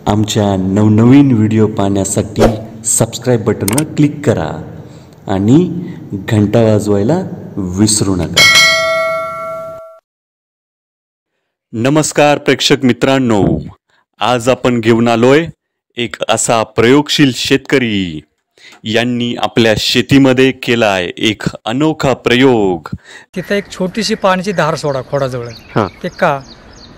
आमच्या नवनवीन व्हिडिओ पाहण्यासाठी सबस्क्राईब बटनवर क्लिक करा आणि घंटा वाजवायला विसरू नका. नमस्कार प्रेक्षक मित्रांनो, आज आपण घेऊन आलोय एक असा प्रयोगशील शेतकरी. यांनी आपल्या शेतीमध्ये केलाय एक अनोखा प्रयोग. तिथे एक छोटीशी पाण्याची धार सोडा खोडाजवळ. ते का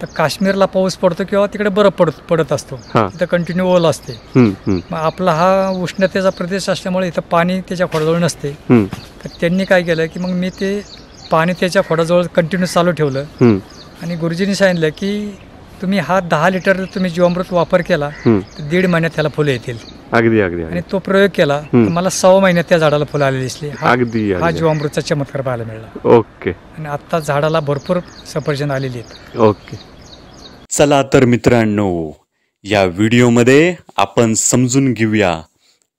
तर काश्मीरला पाऊस पडतो किंवा तिकडे बरफ पडत असतो, तिथं कंटिन्यू ओल असते. मग आपला हा उष्णतेचा प्रदेश असल्यामुळे इथं पाणी त्याच्या खोडाजवळ नसते. तर त्यांनी काय केलं की मग मी ते पाणी त्याच्या खोडाजवळ कंटिन्यू चालू ठेवलं आणि गुरुजींनी सांगितलं की तुम्ही हा 10 लिटर तुम्ही जीवामृत वापर केला तर 1.5 महिन्यात त्याला फुलं येतील. अगदी अगदी. आणि तो प्रयोग केला तर मला 6 महिन्यात त्या झाडाला फुलं आलेली दिसली. हा जीवामृतचा चमत्कार पाहायला मिळाला. ओके. आणि आता झाडाला भरपूर सफरचंद आलेली आहेत. ओके. चला तर मित्रांनो, या व्हिडिओमध्ये आपण समजून घेऊया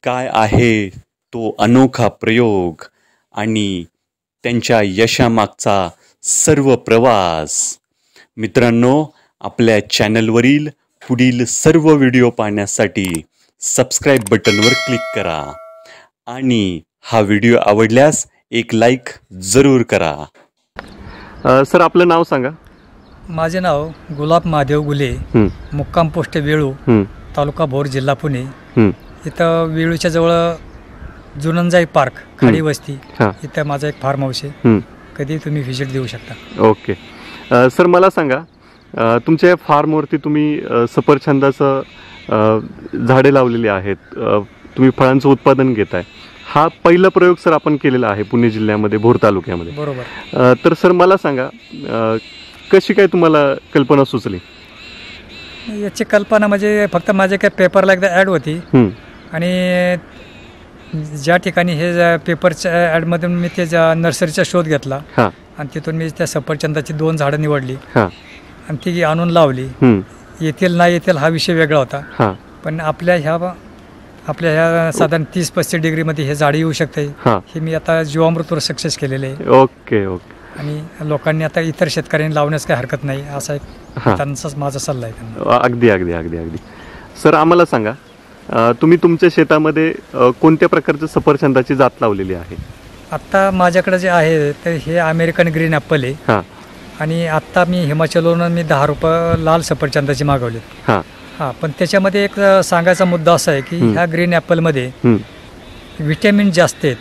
काय आहे तो अनोखा प्रयोग आणि त्यांच्या यशामागचा सर्व प्रवास. मित्रांनो, आपल्या चॅनलवरील पुढील सर्व व्हिडिओ पाहण्यासाठी सबस्क्राईब बटनवर क्लिक करा आणि हा व्हिडिओ आवडल्यास एक लाईक जरूर करा. सर, आपलं नाव सांगा. माझे नाव गुलाब महादेव गुले, मुक्काम पोस्ट वेळू, तालुका भोर, जिल्हा पुणे. इथं वेळूच्या जवळ जुनंजाई पार्क, खाडी वस्ती, इथं माझा एक फार्म हाऊस आहे. कधी तुम्ही व्हिजिट देऊ शकता. ओके. सर, मला सांगा, तुमच्या फार्मवरती तुम्ही सफरचंदाचं झाडे लावलेली आहेत, तुम्ही फळांचं उत्पादन घेताय. हा पहिला प्रयोग सर आपण केलेला आहे पुणे जिल्ह्यामध्ये, भोर तालुक्यामध्ये. बरोबर. तर सर मला सांगा, कशी काय तुम्हाला कल्पना सुचली? याची कल्पना म्हणजे फक्त माझ्या काय पेपरला एकदा ॲड होती आणि ज्या ठिकाणी हे पेपरच्या ॲडमधून मी त्या नर्सरीचा शोध घेतला आणि तिथून मी त्या सफरचंदाची 2 झाडं निवडली आणि ती आणून लावली. येतील नाही येतील हा विषय वेगळा होता, पण आपल्या ह्या साधारण 30-35 डिग्रीमध्ये हे झाड येऊ शकते हे मी आता जीवामृतवर सक्सेस केलेले आहे. Okay okay. आणि लोकांनी आता इतर शेतकऱ्यांनी लावण्यास काही हरकत नाही असा एक त्यांचाच माझा सल्ला आहे त्यांना. अगदी अगदी अगदी अगदी. सर, आम्हाला सांगा, तुम्ही तुमच्या शेतामध्ये कोणत्या प्रकारच्या सफरचंदाची जात लावलेली आहे? आत्ता माझ्याकडे जे आहे तर हे अमेरिकन ग्रीन ॲपल आहे आणि आत्ता मी हिमाचलवरून मी 10 रुपये लाल सफरचंदाची मागवली. पण त्याच्यामध्ये एक सांगायचा मुद्दा असा आहे की ह्या ग्रीन ॲपलमध्ये व्हिटॅमिन जास्त आहेत.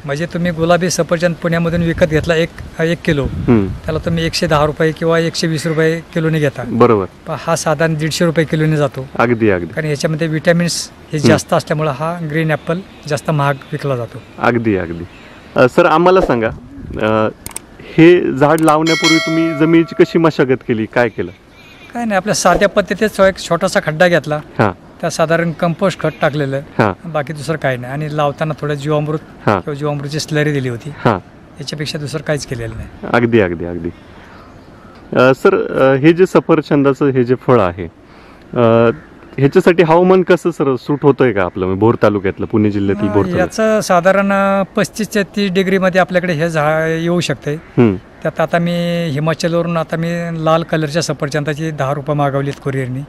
म्हणजे तुम्ही गुलाबी सफरचंद पुण्यामधून विकत घेतला 1 किलो, त्याला तुम्ही 110 रुपये किंवा 120 रुपये किलोने घेता. बरोबर. पण हा साधारण 150 रुपये किलोने जातो. अगदी अगदी. कारण याच्यामध्ये व्हिटॅमिन्स हे जास्त असल्यामुळे हा ग्रीन ॲपल जास्त महाग विकला जातो. अगदी अगदी. सर, आम्हाला सांगा, हे झाड लावण्यापूर्वी तुम्ही जमिनीची कशी मशागत केली, काय केलं? काय नाही, आपल्या साध्या पद्धतीत एक छोटासा खड्डा घेतला, त्या साधारण कंपोस्ट खत टाकलेलं, बाकी दुसरं काही नाही. आणि लावताना थोडं जीवामृत किंवा जीवामृतची स्लरी दिली होती, याच्यापेक्षा दुसरं काहीच केलेलं नाही. अगदी अगदी अगदी. सर, हे जे सफरचंदाचं हे जे फळ आहे, ह्याच्यासाठी हवामान कसं सर सूट होतंय का आपलं भोर तालुक्यातलं, पुणे जिल्ह्यातील भोर? याचं साधारण 35 ते 30 डिग्रीमध्ये आपल्याकडे हे झाड येऊ शकते. त्यात आता मी हिमाचलवरून आता मी लाल कलरच्या सफरचंदाची 10 रुपये मागवलीत कुरिअरनी.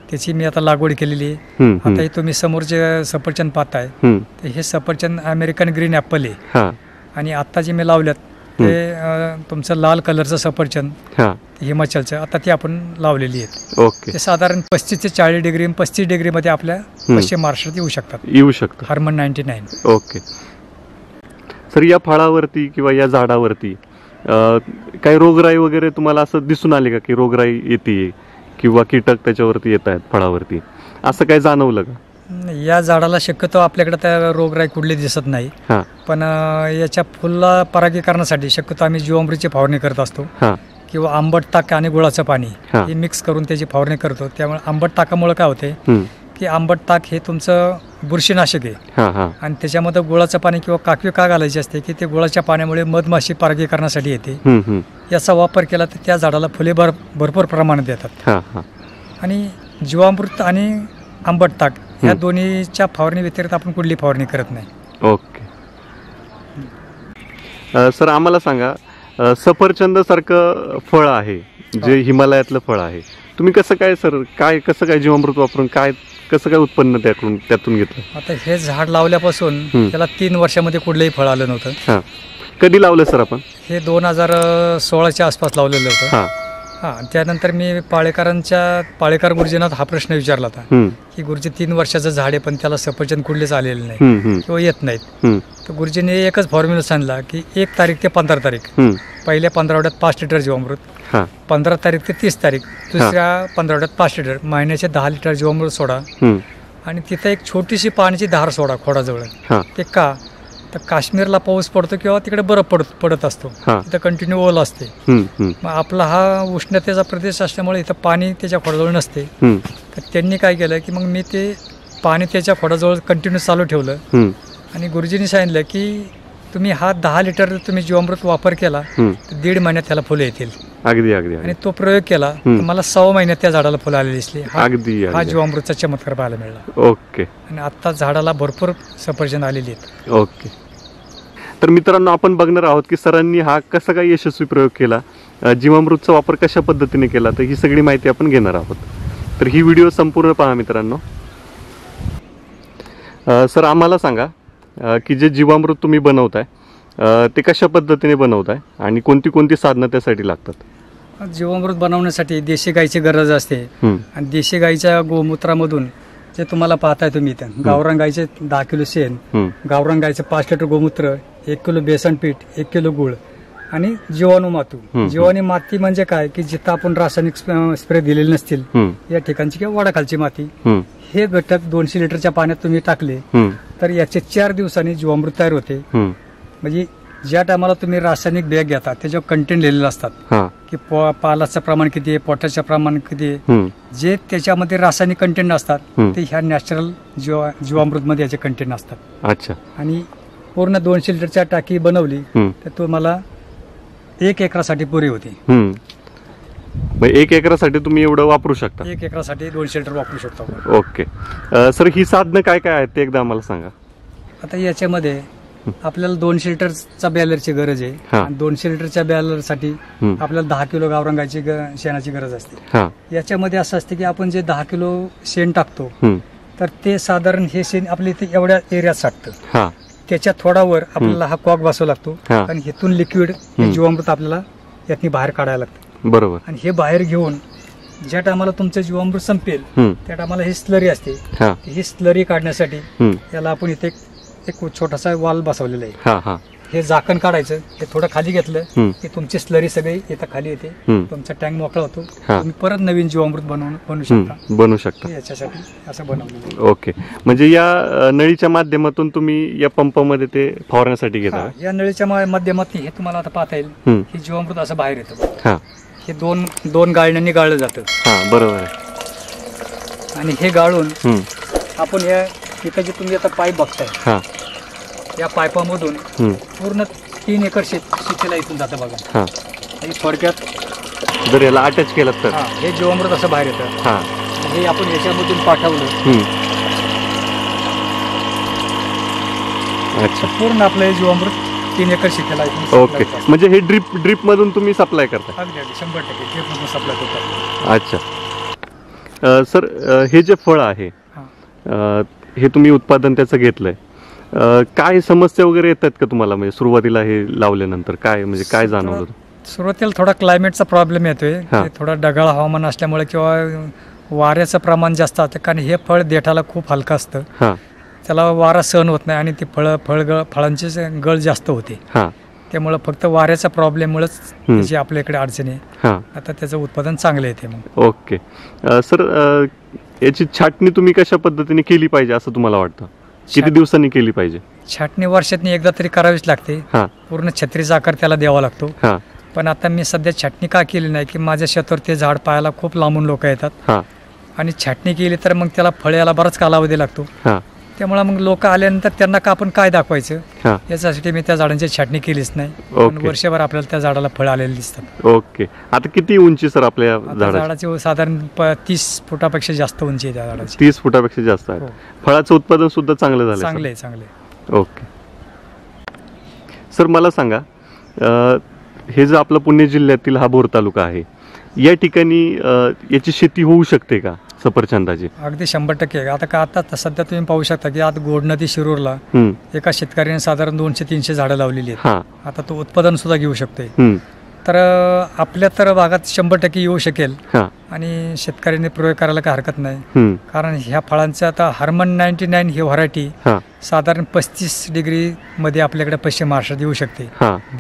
त्याची मी आता लागवड केलेली आहे. आता हे तुम्ही समोरचे सफरचंद पाहताय ते हे सफरचंद अमेरिकन ग्रीन ॲपल आहे. आणि आता जे मी लावल्यात ते तुमचं लाल कलरचं सफरचंद हिमाचलचं, आता ती आपण लावलेली आहेत. ओके. ते साधारण 35 ते 40 डिग्री 35 डिग्रीमध्ये आपल्या पश्चिम महाराष्ट्रात येऊ शकतात. हार्मन 99. ओके. सर, या फळावरती किंवा या झाडावरती काही रोगराई वगैरे तुम्हाला असं दिसून आले का की रोगराई येते किंवा कीटक त्याच्यावरती येत आहेत फळावरती, असं काय जाणवलं का? या झाडाला शक्यतो आपल्याकडे त्या रोगराई कुठली दिसत नाही, पण याच्या फुला परागीकरणासाठी शक्यतो आम्ही जीवामृतची फवारणी करत असतो किंवा आंबट ताक आणि गुळाचं पाणी हे मिक्स करून त्याची फवारणी करतो. त्यामुळे आंबट ताकामुळे काय होते की आंबट ताक हे तुमचं बुरशीनाशक आहे आणि त्याच्यामध्ये गुळाचं पाणी किंवा काकवी का घालायची असते की ते गुळाच्या पाण्यामुळे मधमाशी परागीकरणासाठी येते. याचा वापर केला तर त्या झाडाला फुले भरपूर प्रमाणात येतात. आणि जीवामृत आणि आंबट ताक ह्या दोन्हीच्या फवारणी व्यतिरिक्त आपण कुठली फवारणी करत नाही. ओके. सर, आम्हाला सांगा, सफरचंद सारखं फळ आहे जे हिमालयातलं फळ आहे, तुम्ही कसं काय सर, कसं काय जीवामृत वापरून कसं काय उत्पन्न त्यातून घेतलं? आता हे झाड लावल्यापासून त्याला 3 वर्षामध्ये कुठलंही फळ आलं नव्हतं. हां, कधी लावलं सर आपण? हे 2016च्या आसपास लावलेलं होतं. हां हां, त्यानंतर मी पाळेकर गुरुजींना हा प्रश्न विचारला होता की गुरुजी 3 वर्षाचं झाड आहे पण त्याला सफरचंद कुठलेच आलेलं नाही किंवा येत नाहीत. तर गुरुजींनी एकच फॉर्म्युला सांगितला की 1 तारीख ते 15 तारीख, पहिल्या 15 आठवड्यात 5 लिटर जीवामृत, 15 तारीख ते 30 तारीख दुसऱ्या 15 आठवड्यात 5 लिटर, महिन्याचे 10 लिटर जीवामृत सोडा आणि तिथं एक छोटीशी पाण्याची धार सोडा खोडाजवळ. ते का तर काश्मीरला पाऊस पडतो किंवा तिकडे बरफ पडत असतो, तिथं कंटिन्यू ओल असते. मग आपला हा उष्णतेचा प्रदेश असल्यामुळे इथं पाणी त्याच्या खोडाजवळ नसते. तर त्यांनी काय केलं की मग मी ते पाणी त्याच्या खोडाजवळ कंटिन्यू चालू ठेवलं आणि गुरुजींनी सांगितलं की तुम्ही हा 10 लिटर तुम्ही जीवामृत वापर केला तर 1.5 महिन्यात त्याला फुलं येतील. अगदी अगदी. आणि तो प्रयोग केला तर मला 6 महिन्यात त्या झाडाला फुलं आलेली दिसली. अगदी हा जीवामृतचा चमत्कार पाहायला मिळाला. ओके. आणि आता झाडाला भरपूर सफरचंद आलेली आहेत. ओके. तर मित्रांनो, आपण बघणार आहोत की सरांनी हा कसा काय यशस्वी प्रयोग केला, जीवामृतचा वापर कशा पद्धतीने केला, तर ही सगळी माहिती आपण घेणार आहोत. तर ही व्हिडिओ संपूर्ण पहा मित्रांनो. सर आम्हाला सांगा की जे जीवामृत तुम्ही बनवताय ते कशा पद्धतीने बनवताय आणि कोणती कोणती साधनं त्यासाठी लागतात? जीवामृत बनवण्यासाठी देशी गाईची गरज असते आणि देशी गाईच्या गोमूत्रामधून जे तुम्हाला पाहताय तुम्ही इथं गावरान गाईचे 10 किलो शेण, गावरान गाईचे 5 लिटर गोमूत्र, 1 किलो बेसन पीठ, 1 किलो गुळ आणि जीवाणू माती. जीवाणू माती म्हणजे काय की जिथं आपण रासायनिक स्प्रे दिलेले नसतील या ठिकाणची किंवा वडाखालची माती, हे घटक 200 लिटरच्या पाण्यात तुम्ही टाकले तर याचे 4 दिवसांनी जीवामृत तयार होते. म्हणजे ज्या टायमाला तुम्ही रासायनिक बॅग घेता त्याच्यावर कंटेंट लिहिलेलं असतात की पालाचं प्रमाण किती आहे, पोटॅशचं प्रमाण किती आहे, जे त्याच्यामध्ये रासायनिक कंटेंट असतात ते ह्या नॅचरल जीवामृत मध्ये याचे कंटेंट असतात. अच्छा. आणि पूर्ण 200 लिटरच्या टाकी बनवली तर तुम्हाला 1 एकरासाठी पुरी होती. 1 एकरासाठी तुम्ही एवढं वापरू शकता? 1 एकरासाठी 200 लिटर वापरू शकतो. ओके. सर ही साधनं काय काय आहेत ते एकदा आम्हाला सांगा. आता याच्यामध्ये आपल्याला 200 लिटरचा बॅलरची गरज आहे आणि 200 लिटरच्या बॅलरसाठी आपल्याला 10 किलो गावरान गाईची शेणाची गरज असते. याच्यामध्ये असं असते की आपण जे 10 किलो शेण टाकतो तर ते साधारण हे शेण आपल्या इथे एवढ्या एरियात साठतं. त्याच्या थोडा वर आपल्याला हा कॉक बसवा लागतो आणि इथून लिक्विड जीवामृत आपल्याला यातनी बाहेर काढायला लागतं. बरोबर. आणि हे बाहेर घेऊन ज्या टायमाला तुमचं जीवामृत संपेल त्या टायमाला ही स्लरी असते. ही स्लरी काढण्यासाठी याला आपण इथे एक छोटासा वाल बसवलेला आहे. हे झाकण काढायचं, हे थोडं खाली घेतलं की तुमची स्लरी सगळी इथं खाली येते, तुमचा टँक मोकळा होतो, तुम्ही परत नवीन जीवामृत बनवू शकता. याच्यासाठी असं बनवलं. ओके. म्हणजे या नळीच्या माध्यमातून तुम्ही या पंपामध्ये ते फवारण्यासाठी घेता? या नळीच्या माध्यमातून हे तुम्हाला आता पाहता येईल हे जीवामृत असं बाहेर येतं. हे दोन गाळण्यांनी गाळलं जातं. बरोबर आहे. आणि हे गाळून आपण या इथं जे तुम्ही आता पाईप बघताय या पाईपामधून पूर्ण 3 एकर शेतीला इथून जातं बघा. आणि थोडक्यात जर याला अटॅच केलं तर हे जीवामृत असं बाहेर येतं. हे आपण याच्यामधून पाठवलं. अच्छा. पूर्ण आपलं हे जीवामृत 3 एकर शेतीला इथून. ओके. म्हणजे हे ड्रीप मधून तुम्ही सप्लाय करता? अगदी 100% ड्रीप मधून सप्लाय करतात. अच्छा. सर हे जे फळ आहे हे तुम्ही उत्पादन त्याचं घेतलंय, काय समस्या वगैरे येतात का तुम्हाला? म्हणजे सुरुवातीला हे लावल्यानंतर काय जाणवलं? सुरुवातीला थोडा क्लायमेटचा प्रॉब्लेम येतोय. थोडा ढगाळ हवामान असल्यामुळे किंवा वाऱ्याचं प्रमाण जास्त असतं, कारण हे फळ देठाला खूप हलकं असतं, त्याला वारा सहन होत नाही आणि ती फळांची गळ जास्त होते. त्यामुळे फक्त वाऱ्याच्या प्रॉब्लेममुळेच त्याची आपल्या इकडे अडचणी आहे. आता त्याचं उत्पादन चांगलं येते. मग ओके. सर याची छाटणी तुम्ही कशा पद्धतीने केली पाहिजे असं तुम्हाला वाटतं? किती दिवसांनी केली पाहिजे? छाटणी वर्षातनी एकदा तरी करावीच लागते. पूर्ण छत्रीचा आकार त्याला द्यावा लागतो. पण आता मी सध्या छाटणी का केली नाही की माझ्या शेतावर ते झाड पाहायला खूप लांबून लोक येतात आणि छाटणी केली तर मग त्याला फळ यायला बराच कालावधी लागतो. त्यामुळे मग लोक आल्यानंतर त्यांना का आपण काय दाखवायचं याच्यासाठी मी त्या झाडांची छाटणी केलीच नाही. वर्षभर आपल्याला त्या झाडाला फळ आलेले दिसतात. ओके. आता किती उंची सर आपल्या झाडाची? साधारण 30 फुटापेक्षा जास्त उंची आहे त्या झाडाची. 30 फुटापेक्षा जास्त आहे. फळाचं उत्पादन सुद्धा चांगलं झालं? चांगले. ओके. सर मला सांगा, हे जो आपला पुणे जिल्ह्यातील हा भोर तालुका आहे, या ठिकाणी याची शेती होऊ शकते का सफरचंदाची? अगदी 100%. आता सध्या तुम्ही पाहू शकता की आता गोड नदी शिरूरला एका शेतकऱ्याने साधारण 200-300 झाडं लावलेली आहेत. आता तो उत्पादन सुद्धा घेऊ शकते. तर आपल्या तर भागात 100% येऊ शकेल आणि शेतकऱ्यांनी प्रयोग करायला काही हरकत नाही. कारण ह्या फळांचं आता हर्मन 99 ही व्हरायटी साधारण 35 डिग्री मध्ये आपल्याकडे पश्चिम महाराष्ट्रात येऊ शकते.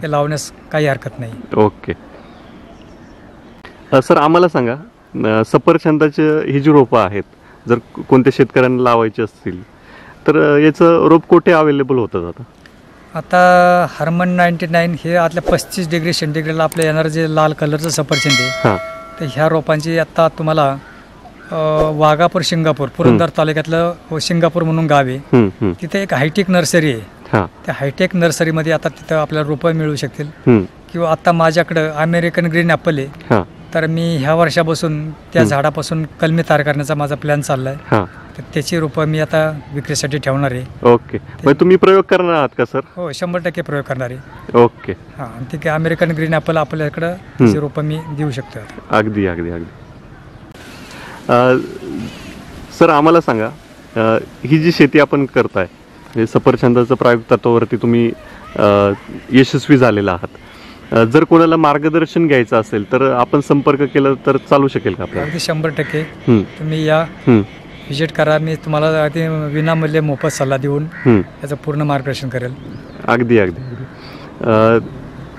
ते लावण्यास काही हरकत नाही. ओके सर, आम्हाला सांगा सफरचंदाचे ही जी रोपं आहेत, जर कोणत्या शेतकऱ्यांना लावायची असतील तर याचं रोप कुठे अवेलेबल होतं? आता हर्मन 99 हे आतल्या 35 डिग्री सेंटीग्रेडला आपल्या येणारं जे लाल कलरचं सफरचंद आहे, तर ह्या रोपांची आता तुम्हाला वाघापूर शिंगापूर पुरंदर तालुक्यातलं शिंगापूर म्हणून गाव आहे, तिथे एक हायटेक नर्सरी आहे. त्या हायटेक नर्सरीमध्ये आता तिथं आपल्याला रोपं मिळू शकतील. किंवा आता माझ्याकडं अमेरिकन ग्रीन ॲपल आहे, तर मी ह्या वर्षापासून त्या झाडापासून कलमी तयार करण्याचा माझा प्लॅन चाललाय. तर त्याची रोपं मी आता विक्रीसाठी ठेवणार आहे. ओके, तुम्ही प्रयोग करणार आहात का सर? हो, 100% प्रयोग करणार आहे. ओके, हां, ठीक आहे. अमेरिकन ग्रीन ॲपल आपल्याकडं त्याची रोपं मी देऊ शकतो. अगदी अगदी अगदी. सर, आम्हाला सांगा ही जी शेती आपण करताय, सफरचंदाचं प्रायोगिक तत्वावरती तुम्ही यशस्वी झालेला आहात. जर कोणाला मार्गदर्शन घ्यायचं असेल तर आपण संपर्क केला तर चालू शकेल का आपल्याला? अगदी 100%. तुम्ही या, व्हिजिट करा. मी तुम्हाला अगदी विनामूल्य मोफत सल्ला देऊन याचं पूर्ण मार्गदर्शन करेल. अगदी अगदी.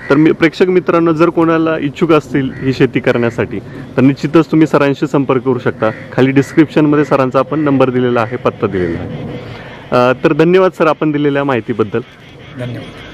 तर प्रेक्षक मित्रांनो, जर कोणाला इच्छुक असतील ही शेती करण्यासाठी तर निश्चितच तुम्ही सरांशी संपर्क करू शकता. खाली डिस्क्रिप्शनमध्ये सरांचा आपण नंबर दिलेला आहे, पत्ता दिलेला आहे. तर धन्यवाद सर आपण दिलेल्या माहितीबद्दल. धन्यवाद.